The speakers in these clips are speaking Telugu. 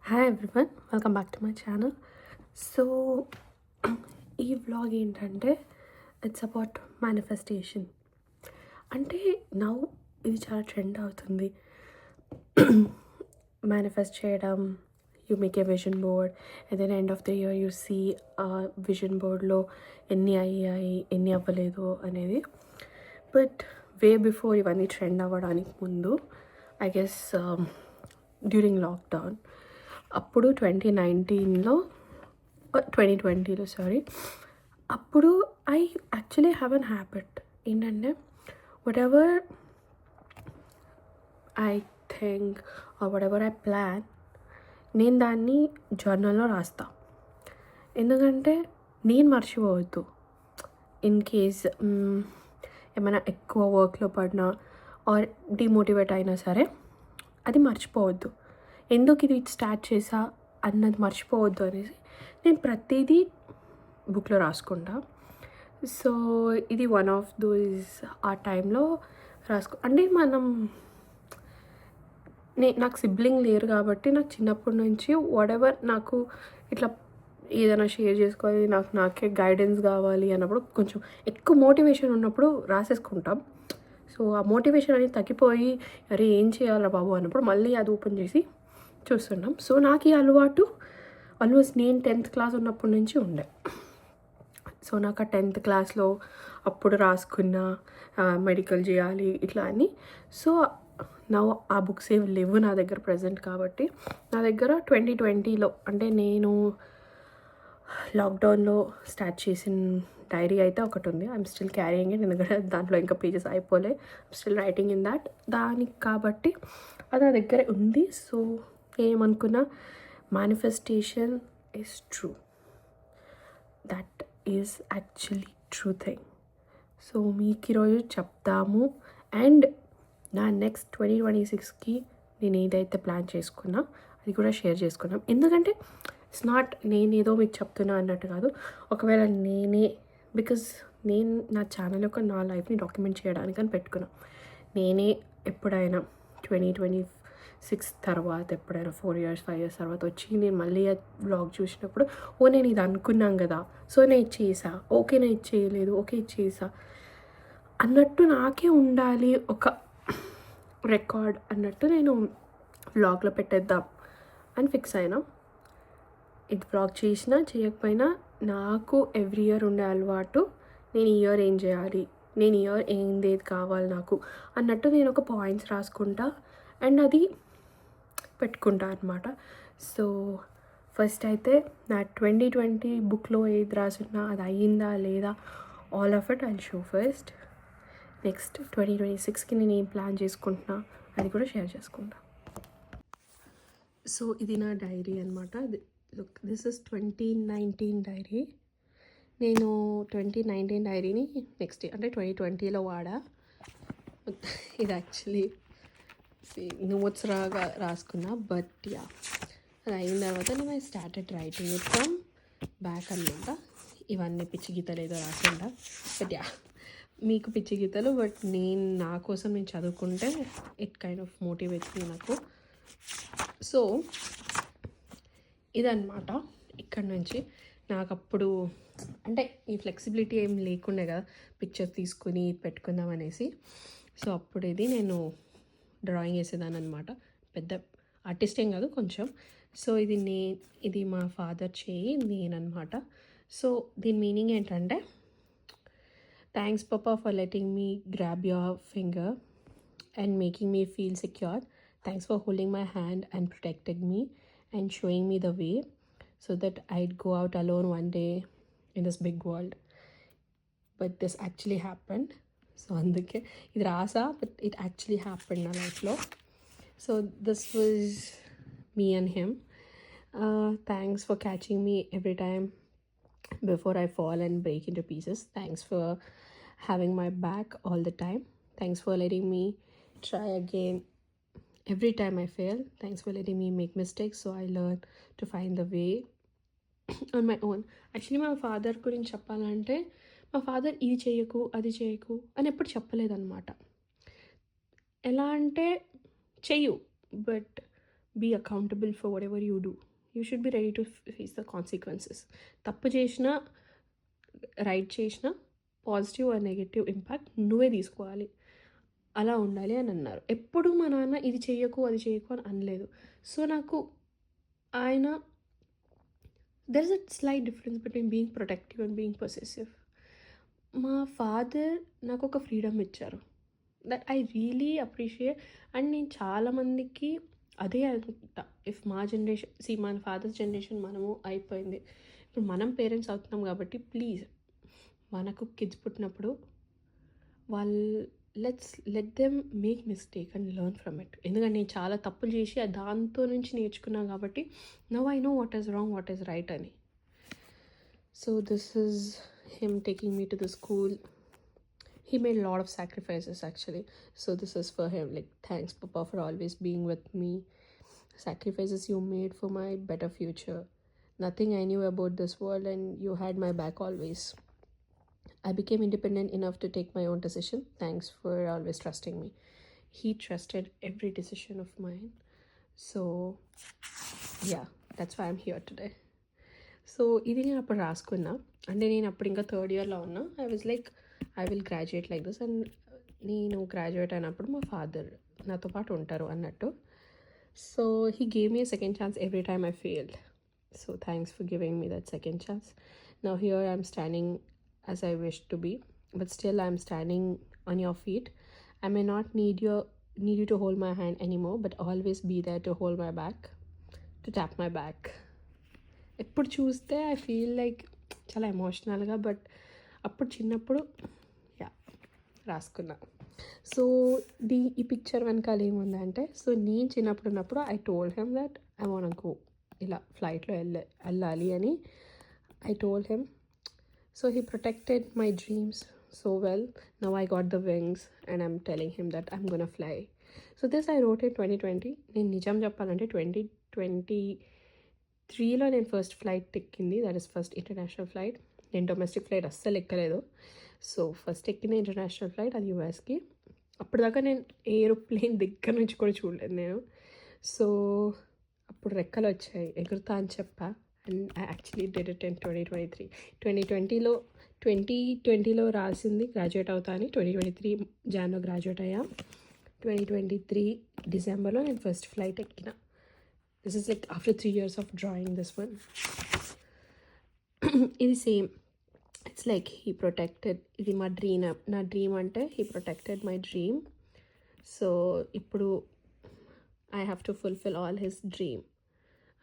Hi everyone, welcome back to my channel. So ఈ వ్లాగ్ ఏంటంటే ఇట్స్ అబౌట్ మేనిఫెస్టేషన్. అంటే నౌ ఇది చాలా ట్రెండ్ అవుతుంది. మేనిఫెస్ట్ చేయడం, you make a vision board and then end of the year you see a vision బోర్డ్లో ఎన్ని అయ్యాయి ఎన్ని అవ్వలేదు అనేది. బట్ వే బిఫోర్ ఇవన్నీ ట్రెండ్ అవ్వడానికి ముందు ఐ గెస్ డ్యూరింగ్ లాక్డౌన్ అప్పుడు 2019లో 2020లో అప్పుడు I actually have an habit ఏంటంటే whatever I think or whatever I plan నేను దాన్ని జర్నల్లో రాస్తా. ఎందుకంటే నేను మర్చిపోవద్దు. ఇన్ కేస్ ఏమైనా ఎక్కువ వర్క్లో పడినా ఆర్ డిమోటివేట్ అయినా సరే అది మర్చిపోవద్దు. ఎందుకు ఇది స్టార్ట్ చేసా అన్నది మర్చిపోవద్దు అనేసి నేను ప్రతిదీ బుక్లో రాసుకుంటా. సో ఇది వన్ ఆఫ్ దోస్ ఆ టైంలో అంటే నాకు సిబ్లింగ్ లేరు కాబట్టి నాకు చిన్నప్పటి నుంచి వాట్ ఎవర్ నాకు ఇట్లా ఏదైనా షేర్ చేసుకోవాలి, నాకే గైడెన్స్ కావాలి అన్నప్పుడు కొంచెం ఎక్కువ మోటివేషన్ ఉన్నప్పుడు రాసేసుకుంటాం. సో ఆ మోటివేషన్ అనేది తగ్గిపోయి అరే ఏం చేయాలా బాబు అన్నప్పుడు మళ్ళీ అది ఓపెన్ చేసి చూస్తున్నాం. సో నాకు ఈ అలవాటు ఆల్మోస్ట్ నేను 10th క్లాస్ ఉన్నప్పటి నుంచి ఉండే. సో నాకు ఆ 10th క్లాస్లో అప్పుడు రాసుకున్న మెడికల్ చేయాలి ఇట్లా అని. సో నా ఆ బుక్స్ ఏవి లేవు నా దగ్గర ప్రజెంట్. కాబట్టి నా దగ్గర 2020లో అంటే నేను లాక్డౌన్లో స్టార్ట్ చేసిన డైరీ అయితే ఒకటి ఉంది. I'm still carrying it. ఎందుకంటే దాంట్లో ఇంకా పేజెస్ అయిపోలే. I'm still writing in that. దానికి కాబట్టి అది నా దగ్గర ఉంది. సో ఏమనుకున్నా manifestation is true. That is actually true thing. So మీకు ఈరోజు చెప్తాము. అండ్ నా నెక్స్ట్ 2026కి నేను ఏదైతే ప్లాన్ చేసుకున్నా అది కూడా షేర్ చేసుకున్నాం. ఎందుకంటే ఇట్స్ నాట్ నేనేదో మీకు చెప్తున్నా అన్నట్టు కాదు. ఒకవేళ బికాజ్ నేను నా ఛానల్ యొక్క నా లైఫ్ని డాక్యుమెంట్ చేయడానికి అని పెట్టుకున్నాను. నేనే ఎప్పుడైనా 2026 తర్వాత ఎప్పుడైనా 4 years 5 years తర్వాత వచ్చి నేను మళ్ళీ ఆ వ్లాగ్ చూసినప్పుడు నేను ఇది అనుకున్నాం కదా, సో నేను ఇది చేసా, ఓకే నేను ఇది చేయలేదు, ఓకే ఇది చేసా అన్నట్టు నాకే ఉండాలి ఒక రికార్డ్ అన్నట్టు నేను వ్లాగ్లో పెట్టేద్దాం అని ఫిక్స్ అయినా. ఇది వ్లాగ్ చేసినా చేయకపోయినా నాకు ఎవ్రీ ఇయర్ ఉండే అలవాటు నేను ఈ ఇయర్ ఏం చేయాలి, నేను ఈ ఇయర్ ఏది కావాలి నాకు అన్నట్టు నేను ఒక పాయింట్స్ రాసుకుంటా అండ్ అది పెట్టుకుంటా అనమాట. సో ఫస్ట్ అయితే నా 2020 బుక్లో ఏది రాసున్నా అది అయ్యిందా లేదా all of it I show first. Next 2026కి నేను ఏం ప్లాన్ చేసుకుంటున్నా అది కూడా షేర్ చేసుకుంటా. సో ఇది నా డైరీ అనమాట. Look, this is 2019 diary. నేను 2019 డైరీని నెక్స్ట్ అంటే 2020లో వాడా. ఇది యాక్చువల్లీ నోట్స్ రాసుకున్నా. బట్ యా అది అయిన తర్వాత నేను I started writing it from back అనమాట. ఇవన్నీ పిచ్చి గీతలు ఏదో రాకుండా. బట్ యా మీకు పిచ్చి గీతలు, బట్ నా కోసం నేను చదువుకుంటే ఇట్ కైండ్ ఆఫ్ మోటివేట్స్ మీ నాకు. సో ఇదన్నమాట. ఇక్కడ నుంచి నాకు అప్పుడు అంటే ఈ ఫ్లెక్సిబిలిటీ ఏం లేకుండే కదా పిక్చర్ తీసుకుని పెట్టుకుందాం అనేసి. సో అప్పుడు ఇది నేను డ్రాయింగ్ వేసేదాన్ని అనమాట. పెద్ద ఆర్టిస్ట్ ఏం కాదు కొంచెం. సో ఇది మా ఫాదర్ చేయి నేనమాట. సో దీని మీనింగ్ ఏంటంటే thanks papa for letting me grab your finger and making me feel secure. Thanks for holding my hand and protecting me and showing me the way so that I'd go out alone one day in this big world. But this actually happened. So anduke idi rasa, but it actually happened na life lo. So this was me and him. Thanks for catching me every time before I fall and break into pieces. Thanks for having my back all the time. Thanks for letting me try again every time I fail. Thanks for letting me make mistakes so I learn to find the way on my own. Actually మా ఫాదర్ గురించి చెప్పాలంటే మా ఫాదర్ ఇది చేయకు అది చేయకు అని ఎప్పుడు చెప్పలేదన్నమాట. ఎలా అంటే చెయ్యు, but be accountable for whatever you do. You should be ready to face the consequences. తప్పు చేసినా రైట్ చేసినా పాజిటివ్ ఆర్ నెగటివ్ ఇంపాక్ట్ నువ్వే తీసుకోవాలి, అలా ఉండాలి అని అన్నారు. ఎప్పుడు మా నాన్న ఇది చెయ్యకు అది చేయకు అని అనలేదు. సో నాకు ఆయన there is a slight difference between being protective and being possessive. మా ఫాదర్ నాకు ఒక ఫ్రీడమ్ ఇచ్చారు, that I really appreciate. And నేను చాలామందికి అదే అనుకుంటా, ఇఫ్ మా జనరేషన్ మన ఫాదర్స్ జనరేషన్ మనము అయిపోయింది, ఇప్పుడు మనం పేరెంట్స్ అవుతున్నాం కాబట్టి ప్లీజ్ మనకు కిడ్స్ పుట్టినప్పుడు let them make mistake and learn from it. ఎందుకంటే నేను చాలా తప్పులు చేసి దాంతో నుంచి నేర్చుకున్నాను కాబట్టి now I know what is wrong what is right అని. So this is him taking me to the school. He made a lot of sacrifices actually. So this is for him. Like, thanks Papa for always being with me. Sacrifices you made for my better future. Nothing I knew about this world and you had my back always. I became independent enough to take my own decision. Thanks for always trusting me. He trusted every decision of mine. So yeah, that's why I'm here today. So ఇది నేను అప్పుడు రాసుకున్నా. అంటే నేను అప్పుడు ఇంకా థర్డ్ ఇయర్లో ఉన్నా. I was like I will graduate like this. And నేను గ్రాడ్యుయేట్ అయినప్పుడు మా ఫాదర్ నాతో పాటు ఉంటారు అన్నట్టు. So he gave me second chance every time I failed. So thanks for giving me that second chance. Now here I'm standing as I wish to be, but still I'm standing on your feet. I may not need you to hold my hand anymore, but always be there to hold my back, to tap my back. ఎప్పుడు చూస్తే ఐ ఫీల్ లైక్ చాలా ఎమోషనల్గా, బట్ అప్పుడు చిన్నప్పుడు యా రాసుకున్నా. సో ఈ పిక్చర్ వెనకాల ఏముందంటే, సో నేను చిన్నప్పుడు ఉన్నప్పుడు I told him that I want go, ఇలా ఫ్లైట్లో వెళ్ళాలి అని I told him. So he protected my dreams so well. Now I got the wings and I'm telling him that I'm gonna fly. So this I wrote in 2020. నేను నిజం చెప్పాలంటే 2023లో నేను ఫస్ట్ ఫ్లైట్ ఎక్కింది, that is first international flight. నేను డొమెస్టిక్ ఫ్లైట్ అస్సలు ఎక్కలేదు. సో ఫస్ట్ ఎక్కింది ఇంటర్నేషనల్ ఫ్లైట్, అది యూఎస్కి. అప్పటిదాకా నేను ఏరోప్లేన్ దగ్గర నుంచి కూడా చూడలేదు నేను. సో అప్పుడు రెక్కలు వచ్చాయి, ఎగురుతా అని చెప్పా. And I actually did it in 2023. 2020లో రాసింది గ్రాడ్యుయేట్ అవుతా అని. 2023 జాన్లో గ్రాడ్యుయేట్ అయ్యా. 2023 డిసెంబర్లో నేను ఫస్ట్ ఫ్లైట్ ఎక్కిన. This is like after 3 years of drawing this one. ఇది same, it's like he protected. ఇది నా డ్రీమ్ అంటే he protected my dream. So ఇప్పుడు I have to fulfil all his dream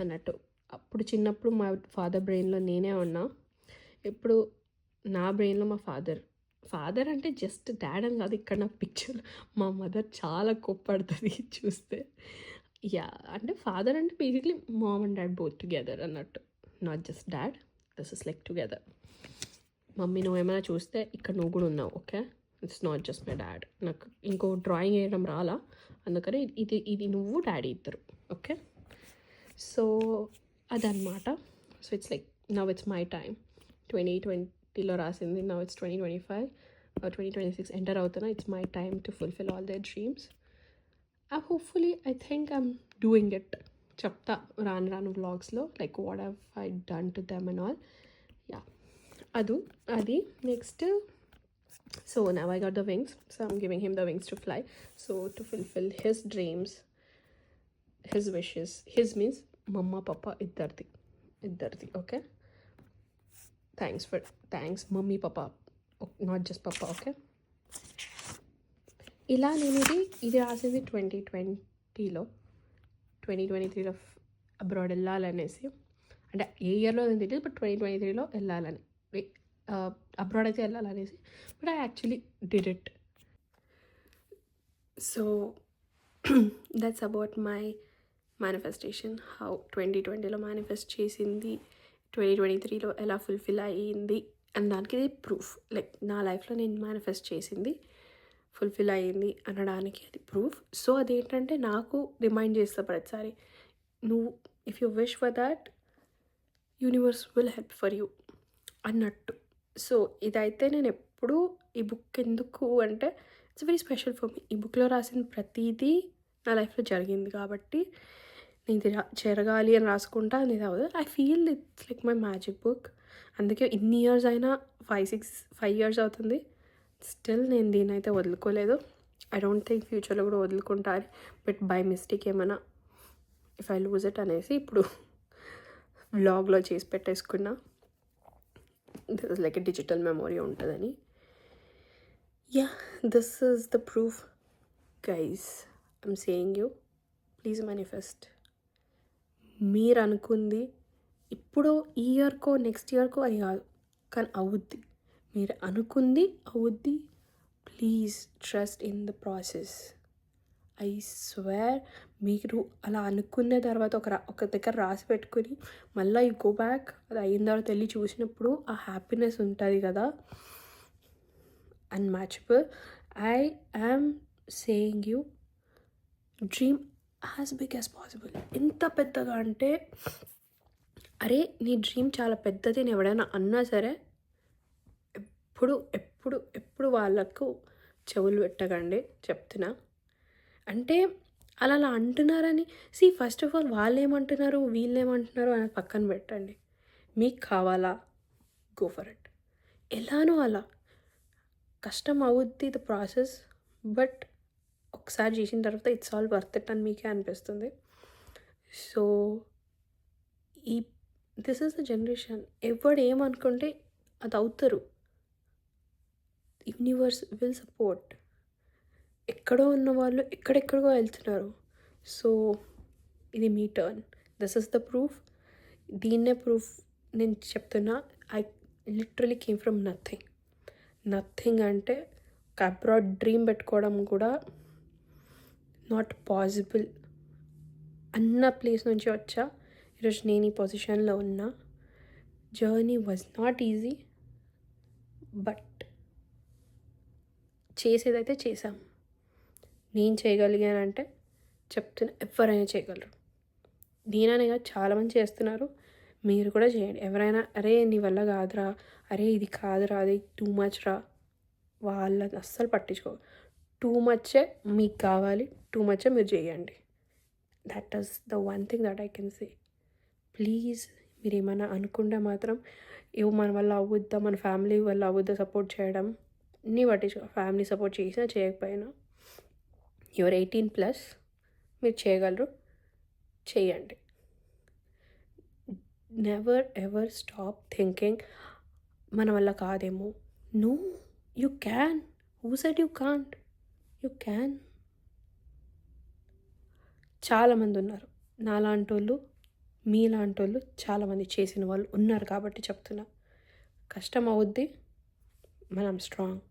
అన్నట్టు. అప్పుడు చిన్నప్పుడు మా ఫాదర్ బ్రెయిన్లో నేనే ఉన్నా, ఇప్పుడు నా బ్రెయిన్లో మా ఫాదర్ అంటే జస్ట్ డాడ్ అని కాదు. ఇక్కడ నా పిక్చర్ మా మదర్ చాలా కోప్పడుతుంది చూస్తే. యా, అంటే ఫాదర్ అంటే basically mom and dad both together అన్నట్టు, not just dad. This is like together. Mummy నువ్వు ఏమైనా చూస్తే ఇక్కడ నువ్వు కూడా ఉన్నావు, okay? It's not just my dad. నాకు ఇంకో డ్రాయింగ్ వేయడం రాలా, అందుకని ఇది నువ్వు డాడీ ఇద్దరు, ఓకే? సో అదనమాట. So it's like now it's my time. 2020లో రాసింది, నవ్ ఇట్స్ 2025 2026 ఎంటర్ అవుతున్నా. It's my time to fulfil all their dreams. Hopefully I think I'm doing it. చెప్తా రాను వ్లాగ్స్లో like what have I done to them and all. Yeah, అది next. So now I got the wings, so I'm giving him the wings to fly. So to fulfil his dreams, his wishes. His means మమ్మ పాప ఇద్దరిది, ఓకే? థ్యాంక్స్ మమ్మీ పాప, నాట్ జస్ట్ పాప, ఓకే? ఇలా నేను ఇది రాసింది 2020లో. 2023లో అబ్రాడ్ వెళ్ళాలనేసి, అంటే ఏ ఇయర్లో నేను తెలియదు, బట్ 2023లో వెళ్ళాలని, అబ్రాడ్ అయితే వెళ్ళాలనేసి, but I actually did it. So that's about my manifestation. How 2020లో మేనిఫెస్ట్ చేసింది 2023లో ఎలా ఫుల్ఫిల్ అయ్యింది అండ్ దానికి ఇది ప్రూఫ్. లైక్ నా లైఫ్లో నేను మేనిఫెస్ట్ చేసింది ఫుల్ఫిల్ అయ్యింది అనడానికి అది ప్రూఫ్. సో అదేంటంటే నాకు రిమైండ్ చేస్తా ప్రతిసారి, నువ్వు if you wish for that universe will help for you అన్నట్టు. సో ఇదైతే నేను ఎప్పుడు ఈ బుక్ ఎందుకు అంటే it's very special for me. ఈ బుక్లో రాసిన ప్రతిదీ నా లైఫ్లో జరిగింది కాబట్టి నేను ఇది జరగాలి అని రాసుకుంటా అనేది అవ్వదు. I feel it's like my magic book. అందుకే ఇన్ని ఇయర్స్ అయినా 5 years అవుతుంది. స్టిల్ నేను దీన్ని అయితే వదులుకోలేదు. ఐ డోంట్ థింక్ ఫ్యూచర్లో కూడా వదులుకుంటారు. బట్ బై మిస్టేక్ ఏమైనా ఇఫ్ ఐ లూజ్ ఇట్ అనేసి ఇప్పుడు వ్లాగ్లో చేసి పెట్టేసుకున్నా. This is like a digital memory ఉంటుందని. Yeah, this is the proof guys. I'm saying you, please manifest. మీరు అనుకుంది ఇప్పుడు ఈ ఇయర్కో నెక్స్ట్ ఇయర్కో అని కాదు, కానీ అవుద్ది. మీరు అనుకుంది అవుద్ది. Please trust in the process. I swear, మీరు అలా అనుకున్న తర్వాత ఒక దగ్గర రాసి పెట్టుకుని మళ్ళీ యూ గో బ్యాక్, అది అయిన తర్వాత వెళ్ళి చూసినప్పుడు ఆ హ్యాపీనెస్ ఉంటుంది కదా, unmatchable. I am saying you, dream as big as possible. ఎంత పెద్దగా అంటే, అరే నీ డ్రీమ్ చాలా పెద్దది అని ఎవడైనా అన్నా సరే ఎప్పుడు ఎప్పుడు ఎప్పుడు వాళ్ళకు చెవులు పెట్టకండి, చెప్తున్నా. అంటే అలా అలా అంటున్నారని ఫస్ట్ ఆఫ్ ఆల్ వాళ్ళు ఏమంటున్నారు వీళ్ళు ఏమంటున్నారు అని పక్కన పెట్టండి. మీకు కావాలా, గో ఫర్ ఇట్. ఎలానో అలా కష్టం అవుద్ది ద ప్రాసెస్, బట్ ఒకసారి చేసిన తర్వాత ఇట్స్ ఆల్ వర్త్ ఇట్ అని మీకే అనిపిస్తుంది. So this is the generation. ఎవడు ఏమనుకుంటే అది అవుతారు. Universe will support. ఎక్కడో ఉన్న వాళ్ళు ఎక్కడెక్కడికో వెళ్తున్నారు. సో ఇది మీ turn. This is the proof. దీన్నే ప్రూఫ్ నేను చెప్తున్నా. I literally came from nothing అంటే ఒక అబ్రాడ్ డ్రీమ్ పెట్టుకోవడం కూడా నాట్ పాసిబుల్ అన్న ప్లేస్ నుంచి వచ్చా. ఈరోజు నేను ఈ పొజిషన్లో ఉన్నా. Journey was not easy, but చేసేదైతే చేసాం. నేను చేయగలిగానంటే చెప్తున్నా, ఎవరైనా చేయగలరు. నేననే కాదు, చాలామంది చేస్తున్నారు. మీరు కూడా చేయండి. ఎవరైనా అరే నీ వల్ల కాదురా, అరే ఇది కాదురా, అది టూ మచ్ రా, వాళ్ళని అస్సలు పట్టించుకో. టూ మచ్చే మీకు కావాలి, టూ మచ్చే మీరు చేయండి. That is the one thing that I can say. Please మీరు ఏమైనా అనుకుంటే మాత్రం మన వల్ల అవ్వద్దా, మన ఫ్యామిలీ వల్ల అవ్వద్దా సపోర్ట్ చేయడం, నీ పట్టించుకో. ఫ్యామిలీ సపోర్ట్ చేసినా చేయకపోయినా యువర్ 18+, మీరు చేయగలరు, చేయండి. నెవర్ ఎవర్ స్టాప్ థింకింగ్ మన వల్ల కాదేమో. No, you can. Who said you can't? You can. చాలామంది ఉన్నారు నాలాంటి వాళ్ళు, మీలాంటి వాళ్ళు, చాలామంది చేసిన వాళ్ళు ఉన్నారు కాబట్టి చెప్తున్నా. కష్టం అవుద్ది, మనం స్ట్రాంగ్.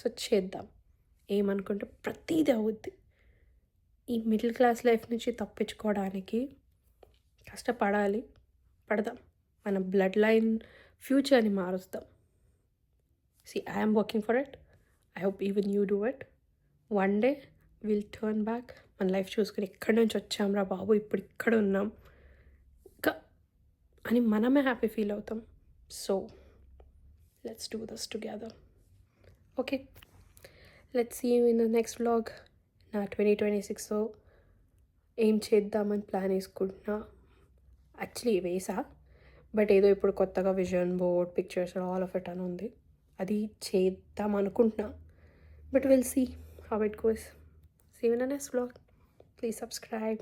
సో చేద్దాం. ఏమనుకుంటే ప్రతీది అవుద్ది. ఈ మిడిల్ క్లాస్ లైఫ్ నుంచి తప్పించుకోవడానికి కష్టపడాలి, పడదాం. మన బ్లడ్ లైన్ ఫ్యూచర్ని మారుస్తాం. I am working for it. I hope even you do it. One day we'll turn back, మన లైఫ్ చూసుకుని ఎక్కడి నుంచి వచ్చాంరా బాబు, ఇప్పుడు ఇక్కడ ఉన్నాం ఇంకా అని మనమే హ్యాపీ ఫీల్ అవుతాం. So let's do this together. Okay, let's see you in the next vlog. నా 2026లో ఏం చేద్దామని ప్లాన్ వేసుకుంటున్నా. యాక్చువల్లీ వేసా, బట్ ఏదో ఇప్పుడు కొత్తగా vision board, pictures, all of it అని ఉంది. అది చేద్దాం అనుకుంటున్నా, but will see how it goes. See you in the next vlog. Please subscribe.